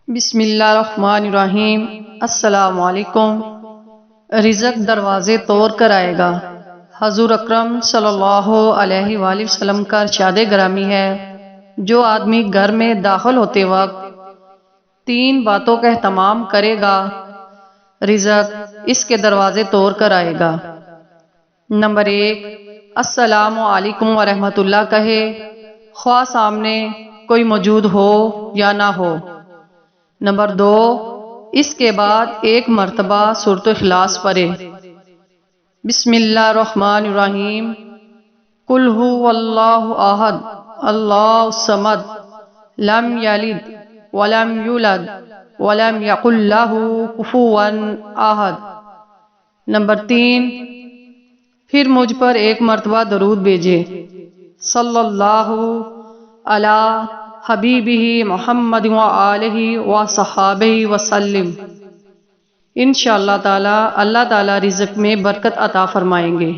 بسم اللہ الرحمن الرحیم۔ السلام علیکم۔ رزق دروازے توڑ کر آئے گا۔ حضور اکرم صلی اللہ علیہ وآلہ وسلم کا ارشاد گرامی ہے، جو آدمی گھر میں داخل ہوتے وقت 3 باتوں کا اہتمام کرے گا، رزق اس کے دروازے توڑ کر آئے گا۔ نمبر 1، السلام علیکم ورحمۃ اللہ کہے، خواہ سامنے کوئی موجود ہو یا نہ ہو۔ نمبر 2، اس کے بعد 1 مرتبہ سورۃ اخلاص پڑھے۔ بسم اللہ الرحمن الرحیم۔ قل هو اللہ احد اللہ الصمد لم یلد ولم یولد ولم یکن لہ کفوا احد۔ نمبر 3، پھر مجھ پر 1 مرتبہ درود بھیجے، صلی اللہ علی حبیبہ محمد وآلہ وصحابہ وسلم۔ انشاءاللہ تعالی اللہ تعالی رزق میں برکت عطا فرمائیں گے۔